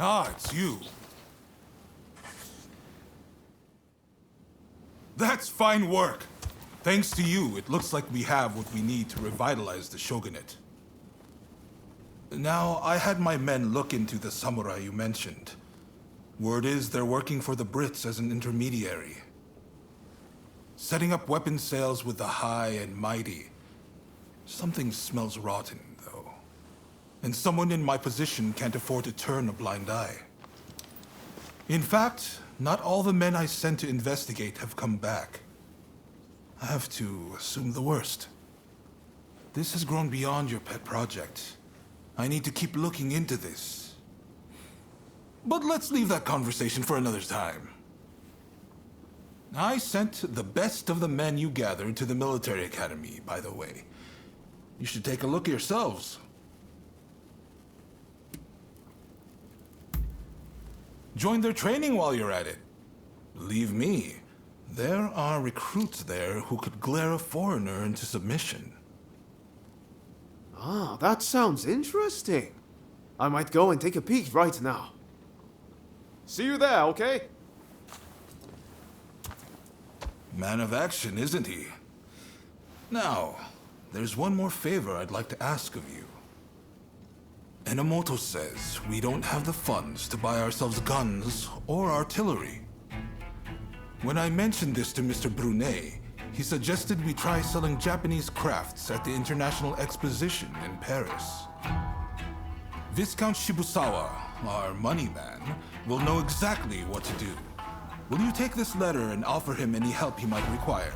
Ah, it's you. That's fine work. Thanks to you, it looks like we have what we need to revitalize the shogunate. Now, I had my men look into the samurai you mentioned. Word is they're working for the Brits as an intermediary. Setting up weapon sales with the high and mighty. Something smells rotten, though. And someone in my position can't afford to turn a blind eye. In fact, not all the men I sent to investigate have come back. I have to assume the worst. This has grown beyond your pet project. I need to keep looking into this. But let's leave that conversation for another time. I sent the best of the men you gathered to the military academy, by the way. You should take a look yourselves. Join their training while you're at it. Believe me, there are recruits there who could glare a foreigner into submission. Ah, that sounds interesting. I might go and take a peek right now. See you there, okay? Man of action, isn't he? Now, there's one more favor I'd like to ask of you. Enomoto says we don't have the funds to buy ourselves guns or artillery. When I mentioned this to Mr. Brunet, he suggested we try selling Japanese crafts at the International Exposition in Paris. Viscount Shibusawa, our money man, will know exactly what to do. Will you take this letter and offer him any help he might require?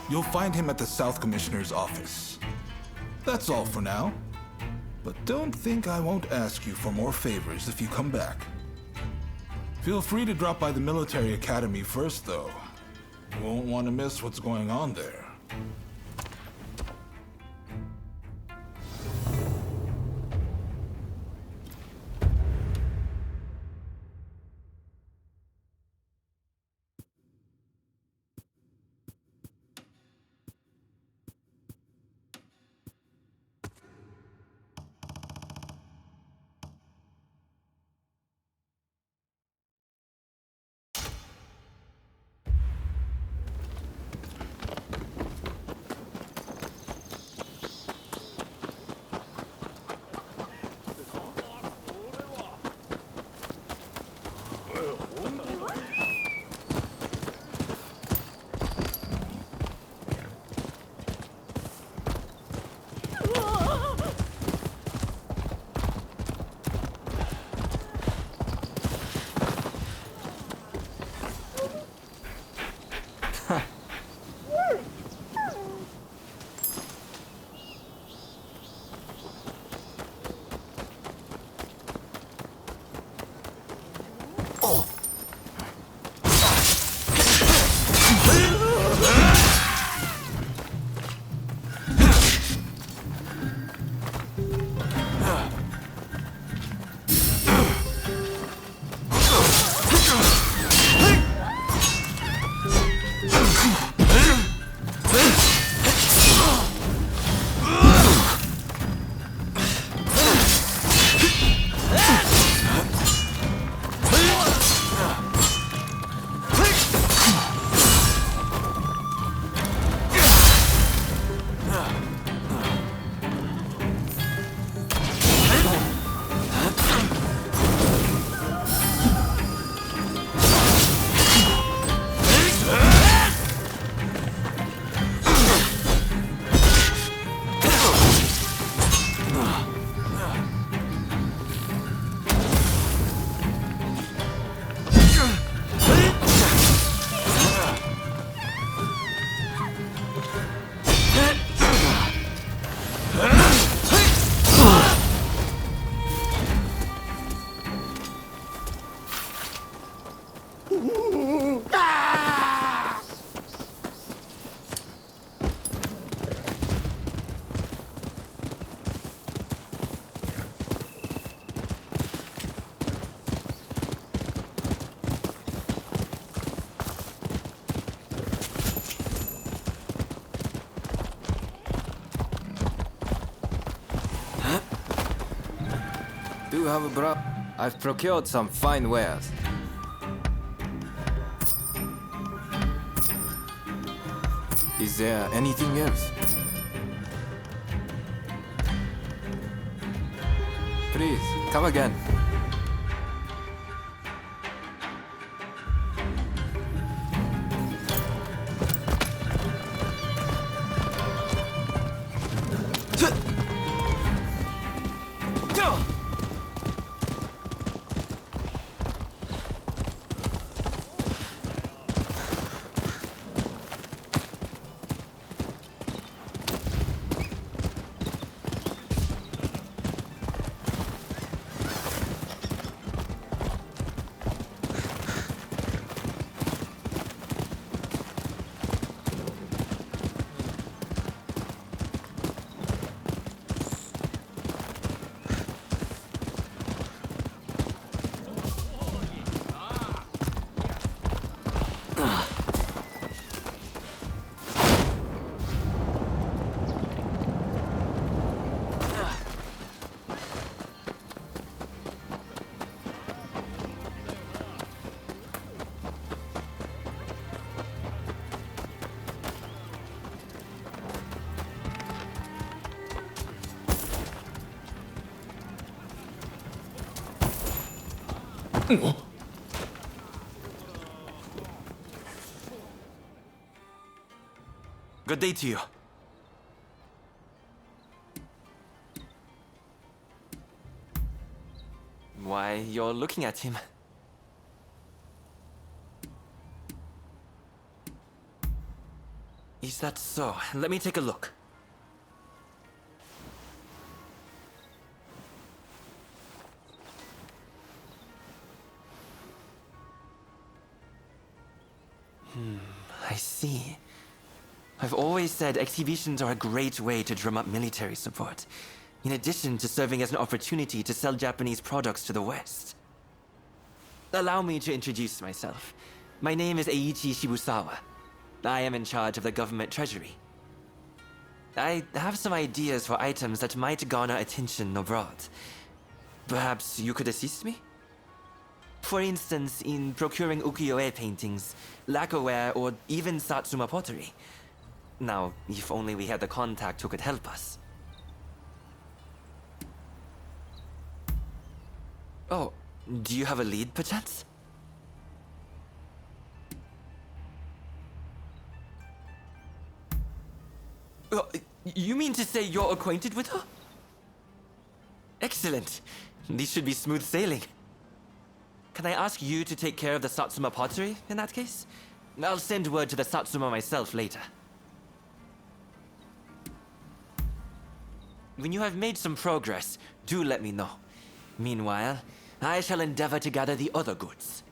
You'll find him at the South Commissioner's office. That's all for now. But don't think I won't ask you for more favors if you come back. Feel free to drop by the military academy first, though. You won't want to miss what's going on there. Do have a bra? I've procured some fine wares. Is there anything else? Please, come again. Good day to you. Why, you're looking at him. Is that so? Let me take a look. I see. I've always said exhibitions are a great way to drum up military support, in addition to serving as an opportunity to sell Japanese products to the West. Allow me to introduce myself. My name is Eiichi Shibusawa. I am in charge of the government treasury. I have some ideas for items that might garner attention abroad. Perhaps you could assist me? For instance, in procuring ukiyo-e paintings, lacquerware, or even Satsuma pottery. Now, if only we had the contact who could help us. Oh, do you have a lead, perchance? You mean to say you're acquainted with her? Excellent. These should be smooth sailing. Can I ask you to take care of the Satsuma pottery, in that case? I'll send word to the Satsuma myself later. When you have made some progress, do let me know. Meanwhile, I shall endeavor to gather the other goods.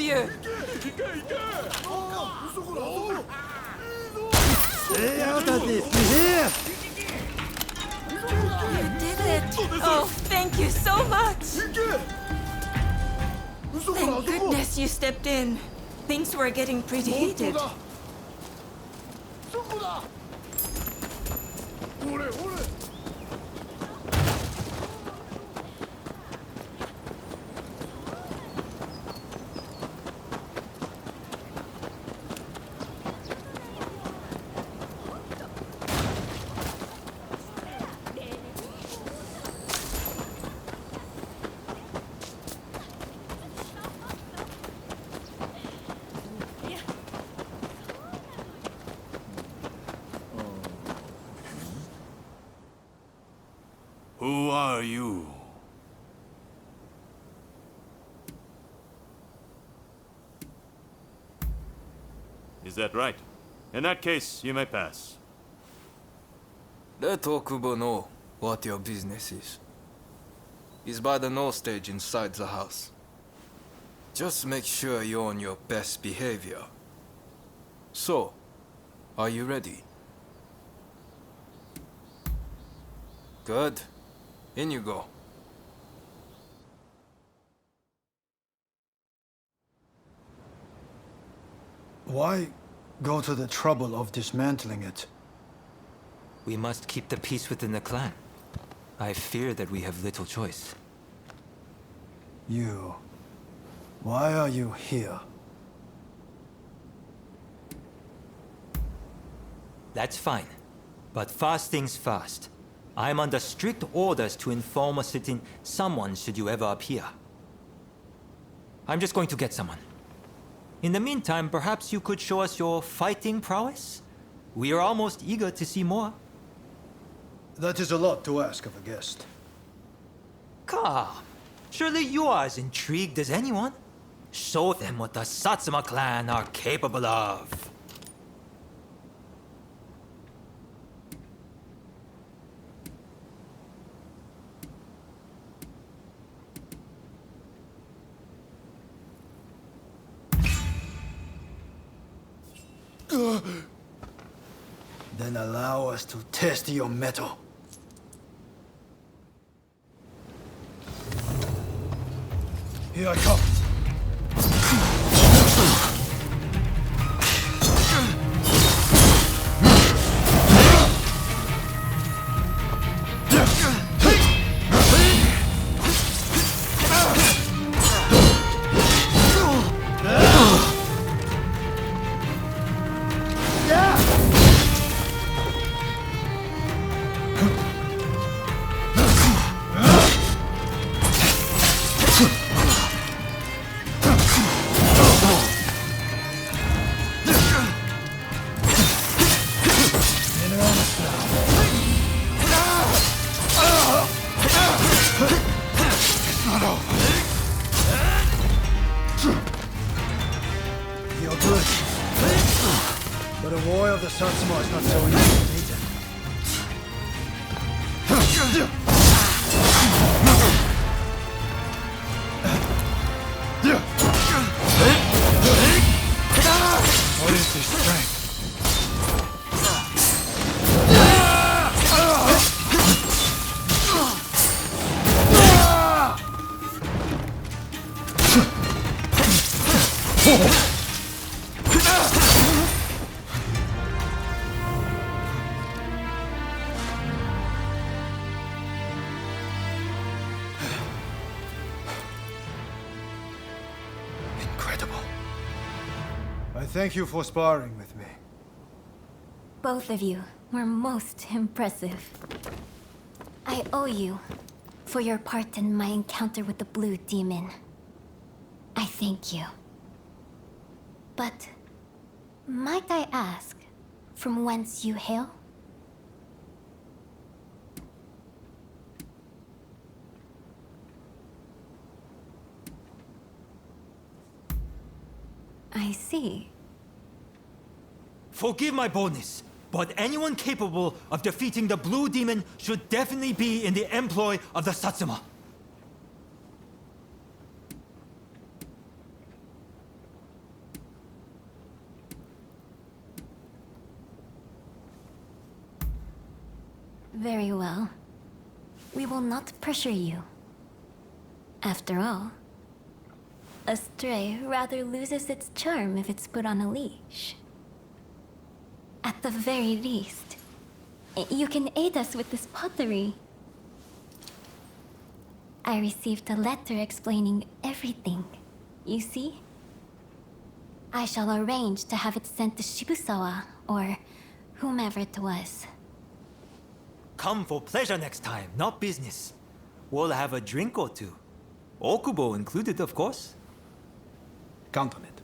you. Stay out of this, you hear? You did it. Oh, thank you so much. Thank goodness you stepped in. Things were getting pretty heated. Who are you? Is that right? In that case, you may pass. Let Okubo know what your business is. He's by the no stage inside the house. Just make sure you're on your best behavior. So, are you ready? Good. In you go. Why go to the trouble of dismantling it? We must keep the peace within the clan. I fear that we have little choice. You... Why are you here? That's fine. But fast things fast. I'm under strict orders to inform a certain someone should you ever appear. I'm just going to get someone. In the meantime, perhaps you could show us your fighting prowess? We are almost eager to see more. That is a lot to ask of a guest. Come. Surely you are as intrigued as anyone. Show them what the Satsuma clan are capable of. Then allow us to test your mettle. Here I come. You're good. But a warrior of the Satsuma is not so easy to beat. What is this strength? Incredible. I thank you for sparring with me. Both of you were most impressive. I owe you for your part in my encounter with the Blue Demon. I thank you. But might I ask from whence you hail? I see. Forgive my boldness, but anyone capable of defeating the Blue Demon should definitely be in the employ of the Satsuma. Very well. We will not pressure you. After all, a stray rather loses its charm if it's put on a leash. At the very least, you can aid us with this pottery. I received a letter explaining everything, you see? I shall arrange to have it sent to Shibusawa, or whomever it was. Come for pleasure next time, not business. We'll have a drink or two. Okubo included, of course. Count on it.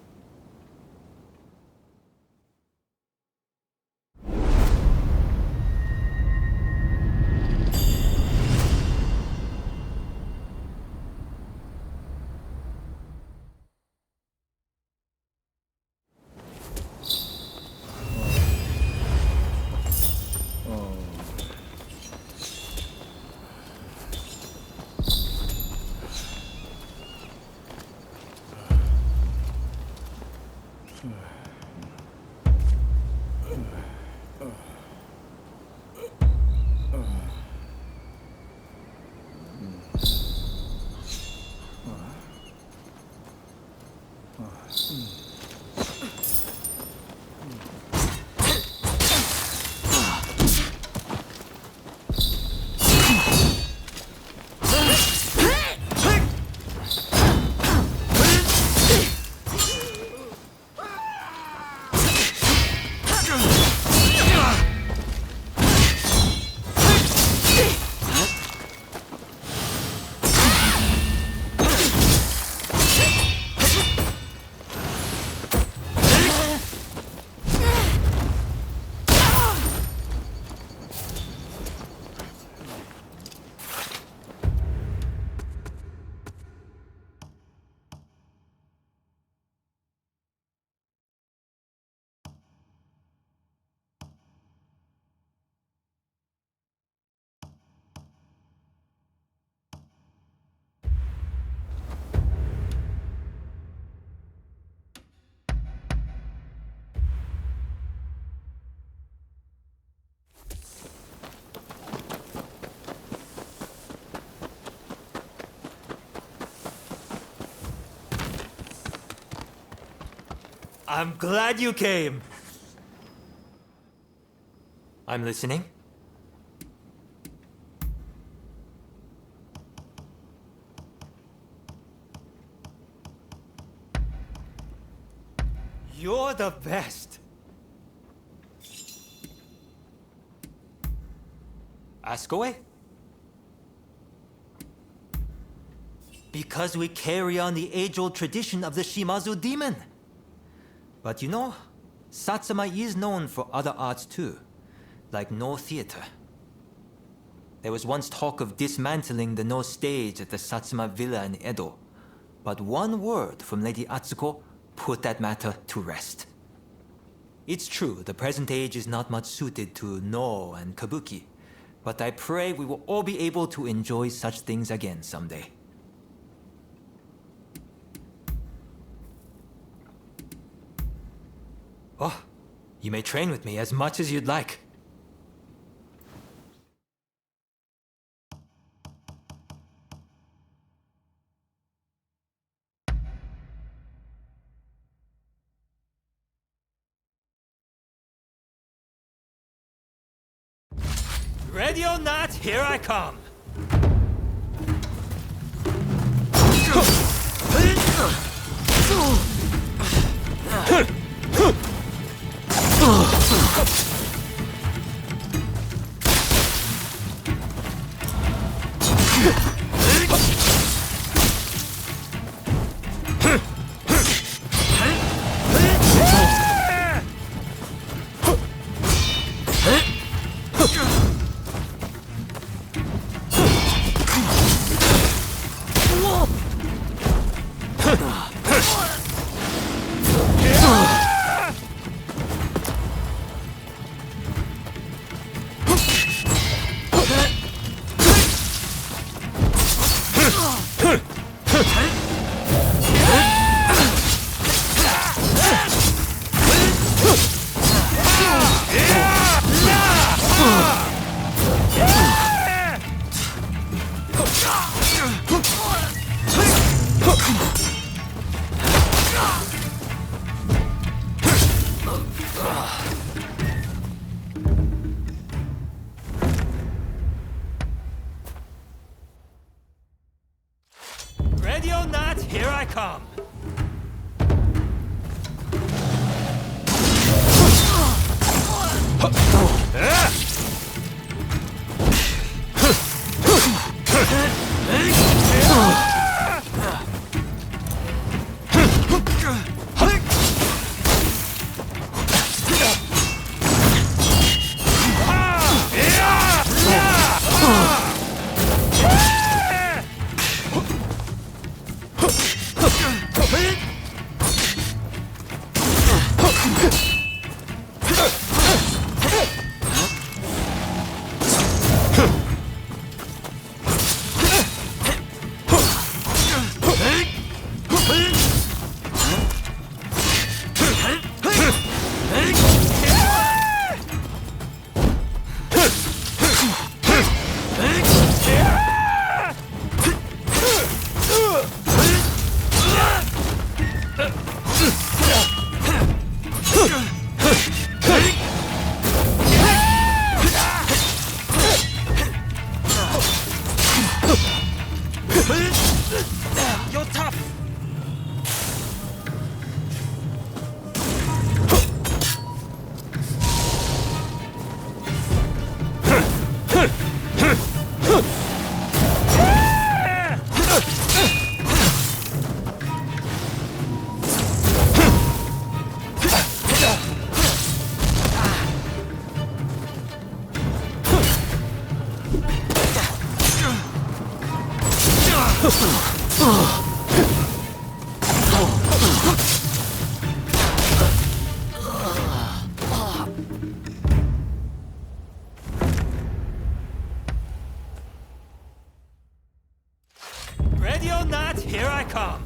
I'm glad you came. I'm listening. You're the best. Ask away. Because we carry on the age-old tradition of the Shimazu demon. But you know, Satsuma is known for other arts too, like Noh theater. There was once talk of dismantling the Noh stage at the Satsuma villa in Edo, but one word from Lady Atsuko put that matter to rest. It's true, the present age is not much suited to Noh and Kabuki, but I pray we will all be able to enjoy such things again someday. Oh, you may train with me as much as you'd like. Ready or not, here I come! You're tough! Ready or not, here I come.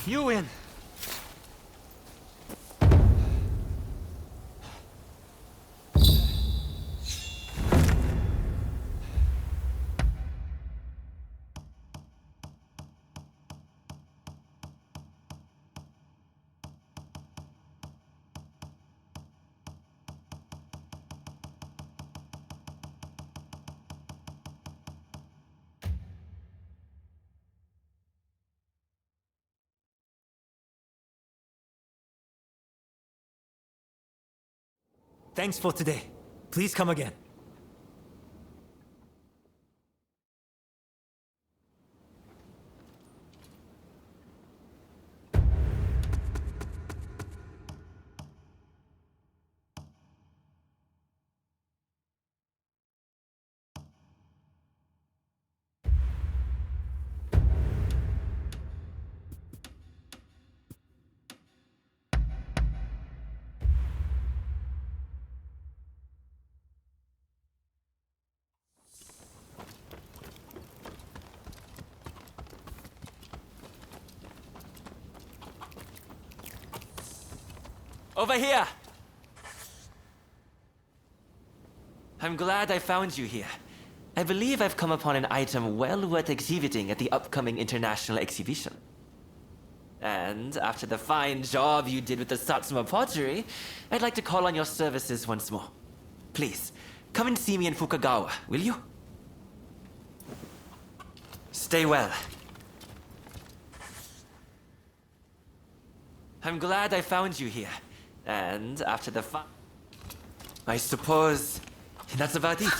You win. Thanks for today. Please come again. Over here! I'm glad I found you here. I believe I've come upon an item well worth exhibiting at the upcoming international exhibition. And after the fine job you did with the Satsuma pottery, I'd like to call on your services once more. Please, come and see me in Fukagawa, will you? Stay well. I'm glad I found you here. And after the I suppose that's about it.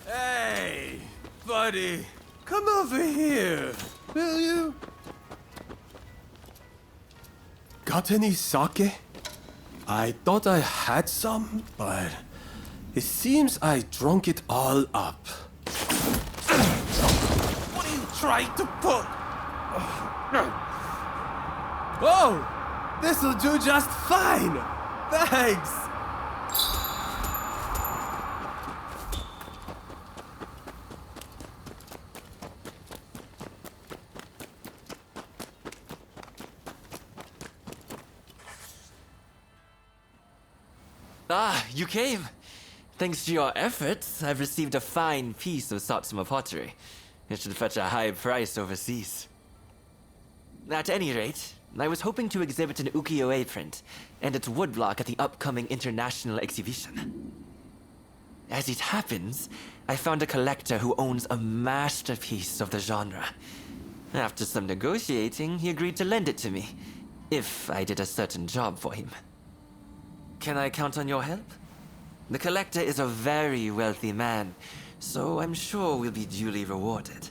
Hey, buddy, come over here, will you? Got any sake? I thought I had some, but it seems I drunk it all up. What are you trying to pull? Oh, this'll do just fine. Thanks. Ah, you came. Thanks to your efforts, I've received a fine piece of Satsuma pottery. It should fetch a high price overseas. At any rate, I was hoping to exhibit an ukiyo-e print and its woodblock at the upcoming international exhibition. As it happens, I found a collector who owns a masterpiece of the genre. After some negotiating, he agreed to lend it to me, if I did a certain job for him. Can I count on your help? The collector is a very wealthy man, so I'm sure we'll be duly rewarded.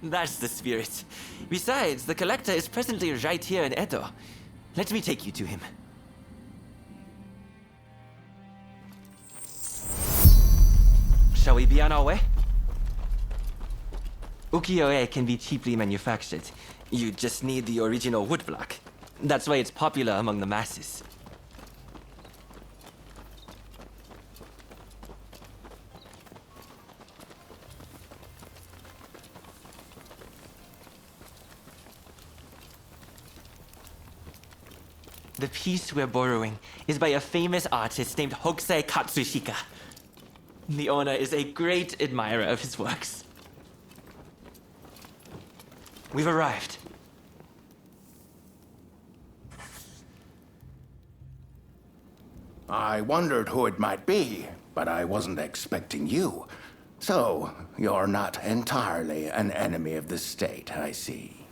That's the spirit. Besides, the collector is presently right here in Edo. Let me take you to him. Shall we be on our way? Ukiyo-e can be cheaply manufactured. You just need the original woodblock. That's why it's popular among the masses. The piece we're borrowing is by a famous artist named Hokusai Katsushika. The owner is a great admirer of his works. We've arrived. I wondered who it might be, but I wasn't expecting you. So, you're not entirely an enemy of the state, I see.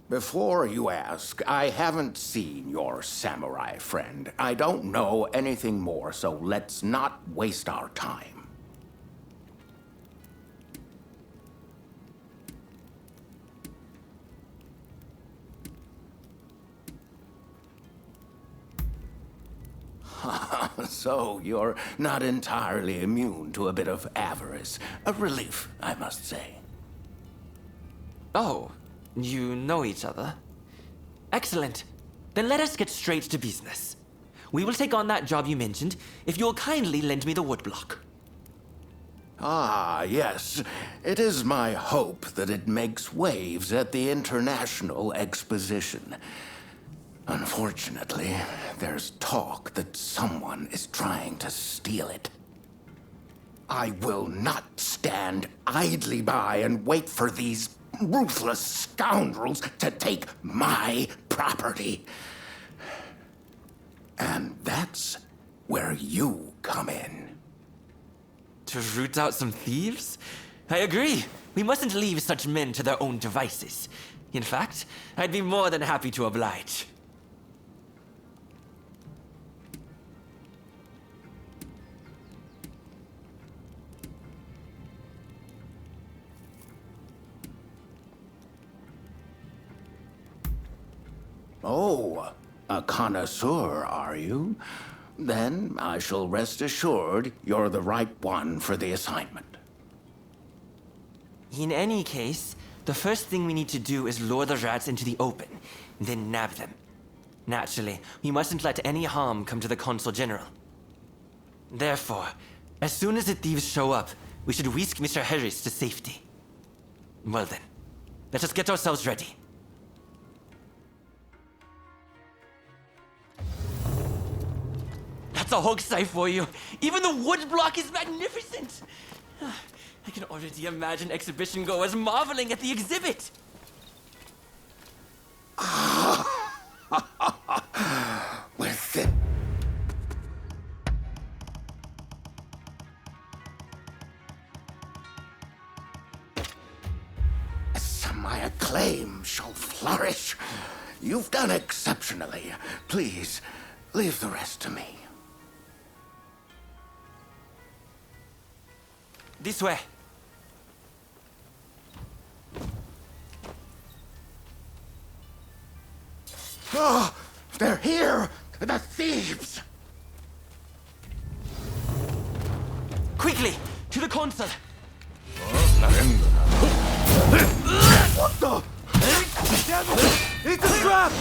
Before you ask, I haven't seen your samurai friend. I don't know anything more, so let's not waste our time. So, you're not entirely immune to a bit of avarice. A relief, I must say. Oh, you know each other? Excellent. Then let us get straight to business. We will take on that job you mentioned if you'll kindly lend me the woodblock. Ah, yes. It is my hope that it makes waves at the International Exposition. Unfortunately, there's talk that someone is trying to steal it. I will not stand idly by and wait for these ruthless scoundrels to take my property. And that's where you come in. To root out some thieves? I agree. We mustn't leave such men to their own devices. In fact, I'd be more than happy to oblige. Oh, a connoisseur, are you? Then I shall rest assured you're the right one for the assignment. In any case, the first thing we need to do is lure the rats into the open, then nab them. Naturally, we mustn't let any harm come to the Consul General. Therefore, as soon as the thieves show up, we should whisk Mr. Harris to safety. Well then, let us get ourselves ready. That's a hoaxie for you. Even the wood block is magnificent. I can already imagine exhibition goers marveling at the exhibit. With it. My acclaim shall flourish. You've done exceptionally. Please, leave the rest to me. This way. Oh, they're here! The thieves! Quickly, to the consul! What the? Damn it! It's a trap!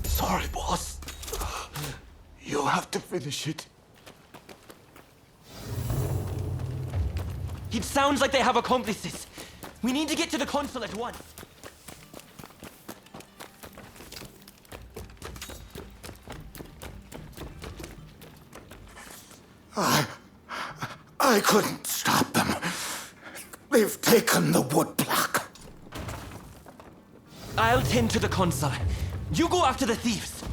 Sorry, boss. You have to finish it. It sounds like they have accomplices. We need to get to the consul at once. I couldn't stop them. They've taken the wood block. I'll tend to the consul. You go after the thieves.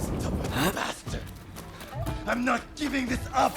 Stubborn bastard! I'm not giving this up!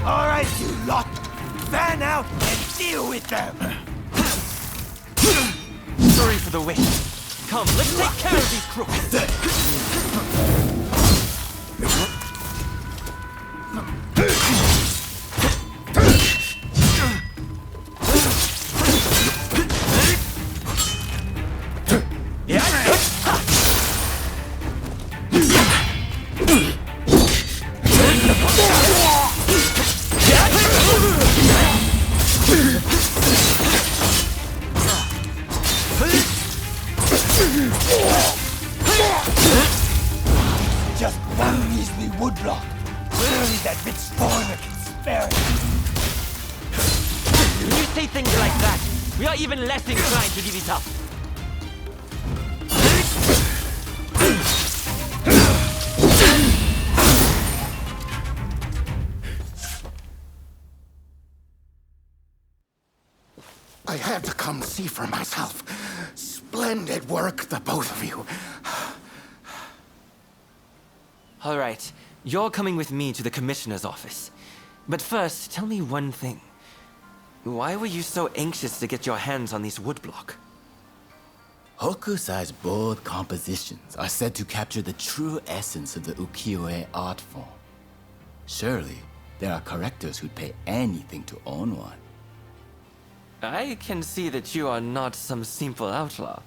All right, you lot! Fan out and deal with them! Sorry for the wait. Come, let's take care of these crooks. Just one woodblock. Clearly that bitch foreigner can spare it. When you say things like that, we are even less inclined to give it up. I had to come see for myself. Splendid work, the both of you. All right, you're coming with me to the commissioner's office. But first, tell me one thing. Why were you so anxious to get your hands on this woodblock? Hokusai's bold compositions are said to capture the true essence of the ukiyo-e art form. Surely, there are collectors who'd pay anything to own one. I can see that you are not some simple outlaw.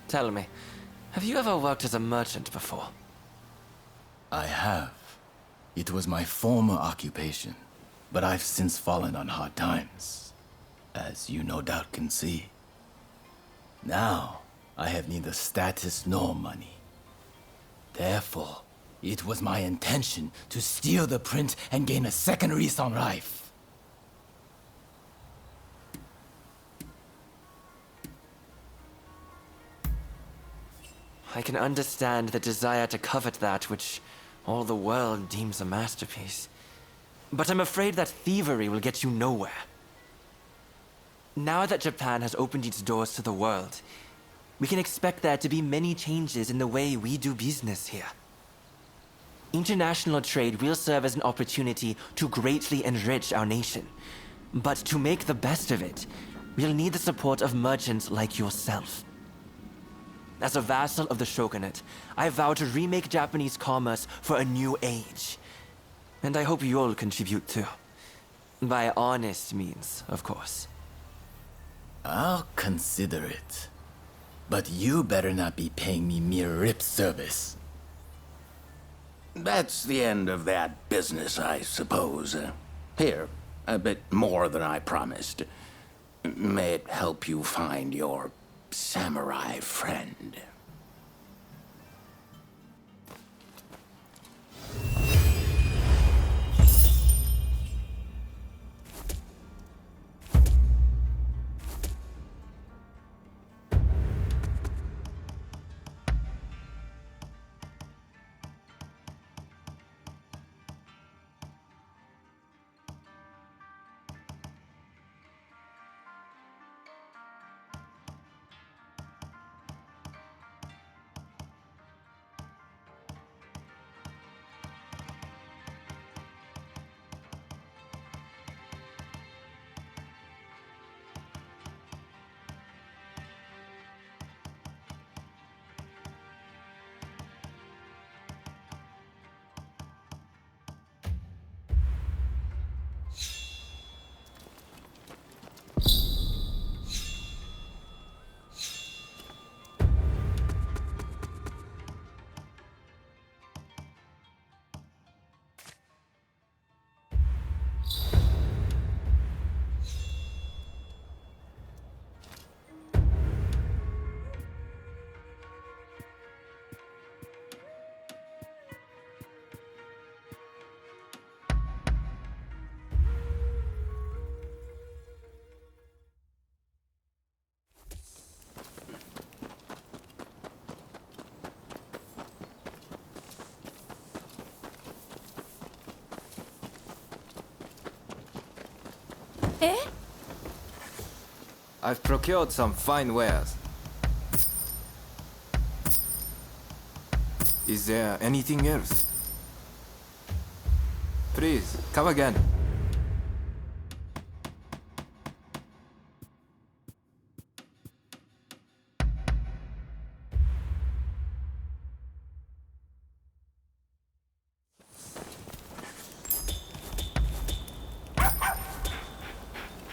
Tell me, have you ever worked as a merchant before? I have. It was my former occupation, but I've since fallen on hard times, as you no doubt can see. Now, I have neither status nor money. Therefore, it was my intention to steal the print and gain a second lease on life. I can understand the desire to covet that which all the world deems a masterpiece. But I'm afraid that thievery will get you nowhere. Now that Japan has opened its doors to the world, we can expect there to be many changes in the way we do business here. International trade will serve as an opportunity to greatly enrich our nation. But to make the best of it, we'll need the support of merchants like yourself. As a vassal of the shogunate, I vow to remake Japanese commerce for a new age. And I hope you'll contribute too. By honest means, of course. I'll consider it. But you better not be paying me mere lip service. That's the end of that business, I suppose. Here, a bit more than I promised. May it help you find your samurai friend. Eh? I've procured some fine wares. Is there anything else? Please, come again.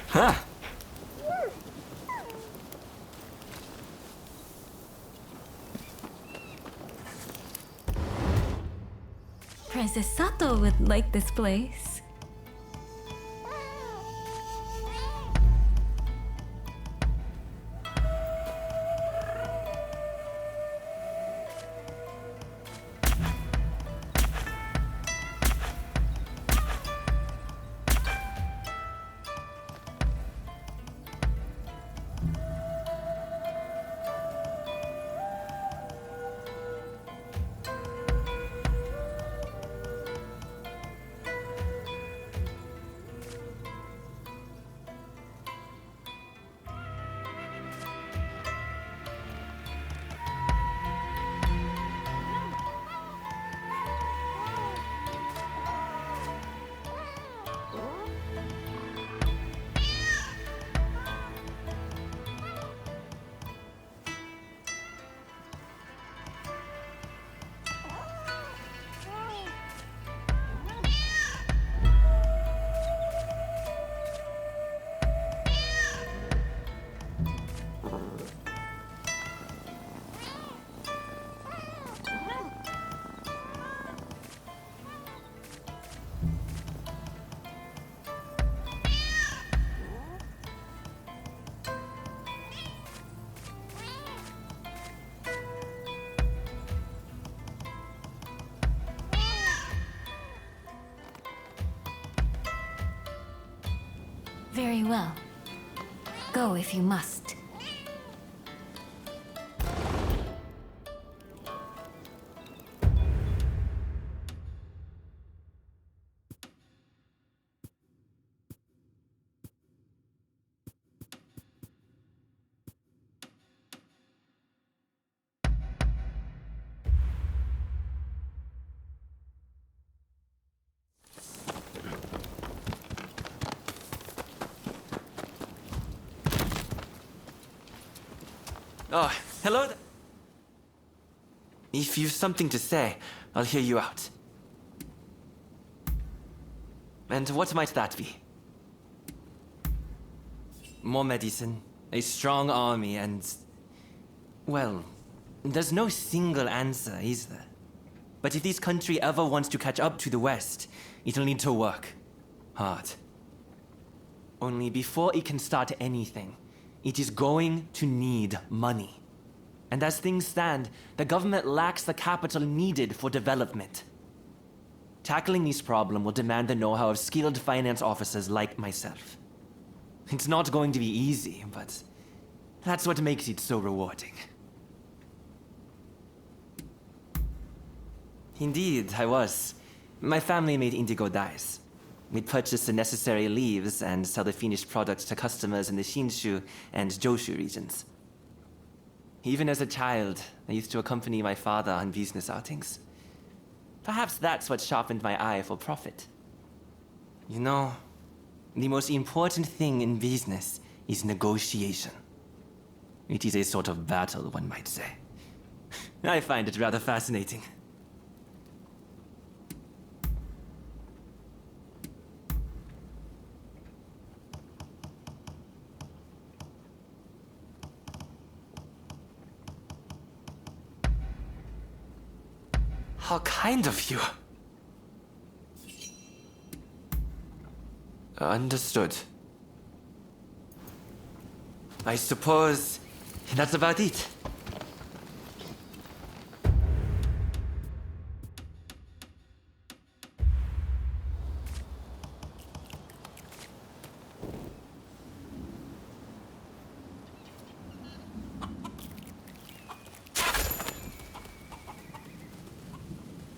Huh? Princess Sato would like this place. Very well. Go if you must. Oh, hello. If you've something to say, I'll hear you out. And what might that be? More medicine, a strong army, and... well, there's no single answer, is there? But if this country ever wants to catch up to the West, it'll need to work hard. Only before it can start anything, it is going to need money. And as things stand, the government lacks the capital needed for development. Tackling this problem will demand the know-how of skilled finance officers like myself. It's not going to be easy, but that's what makes it so rewarding. Indeed, I was. My family made indigo dyes. We'd purchase the necessary leaves and sell the finished products to customers in the Shinshu and Joshu regions. Even as a child, I used to accompany my father on business outings. Perhaps that's what sharpened my eye for profit. You know, the most important thing in business is negotiation. It is a sort of battle, one might say. I find it rather fascinating. How kind of you. Understood. I suppose that's about it.